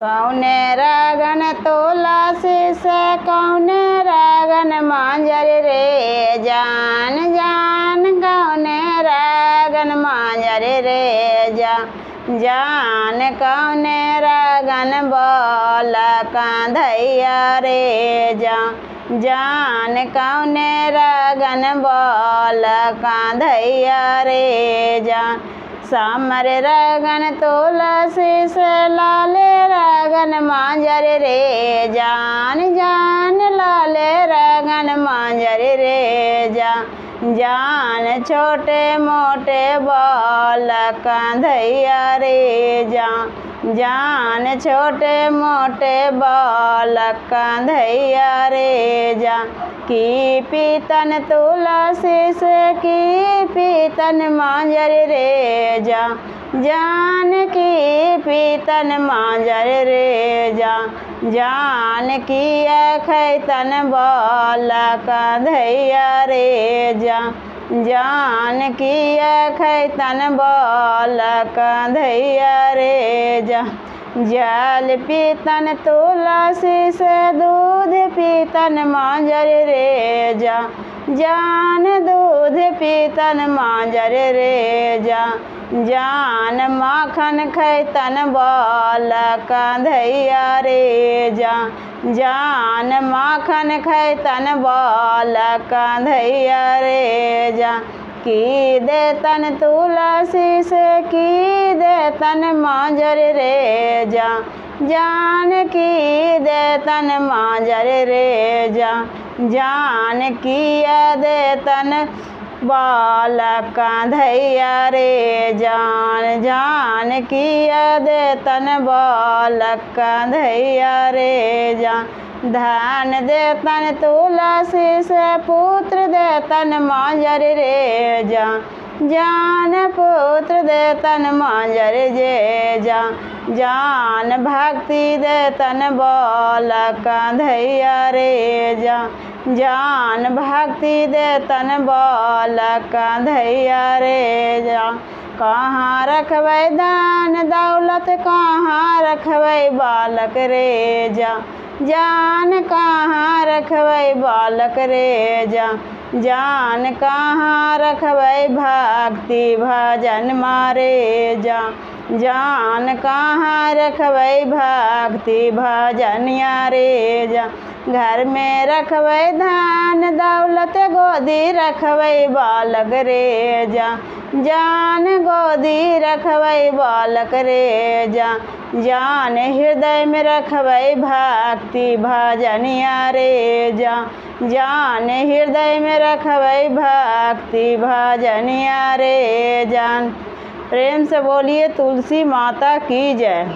कौने रागन तुलसी से कौने रागन मांजर रे जान जान कौने रागन मांजर रे जान कौने रागन बोल कांधैया रे जान कौने रागन बोल कांधैया रे सामर रागन तुलसी से लाले रागन मांजर रे जान जान लाले रागन मांजर रे जान छोटे मोटे बाल कांधैया रे जान छोटे मोटे बाल कांधैया रे की पीतन तुलसी से की पीतन मांजर रे जान की पीतन मांजर रे जान की खैतन बाल कांधैया रे जान की खैतन बाल कांधैया रे जल पीतन तुलसी से दूध पीतन मांजर रे जान दूध पीतन मांजर रे जान माखन खैतन बाल कांधैया रे जान माखन खैतन बाल कांधैया रे की देतन तुलसी से की देतन मांजर रे जान की देतन मांजर रे जान की देतन बाल कांधैया रे जान की देतन बाल कांधैया रे धान देतन तुलसी से पुत्र देतन मांजर रे जान पुत्र देतन मांजर जे जान भक्ति देतन बाल कांधैया रे जान भक्ति देतन बाल कांधैया रे कहाँ रखबै दान दौलत कहाँ रखबै बालक रे जान कहाँ रखबै बालक रे जान कहाँ रखबै भक्ति भजन मारे जान कहाँ रखबै भक्ति भजनिया रे घर में रखबै धान दौलत गोदी रखबै बालक रे जान गोदी रखबै बालक रे जान हृदय में रखबै भक्ति भजनिया रे जान हृदय में रखबै भक्ति भजनिया रे प्रेम से बोलिए तुलसी माता की जय।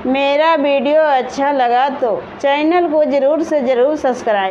मेरा वीडियो अच्छा लगा तो चैनल को ज़रूर से ज़रूर सब्सक्राइब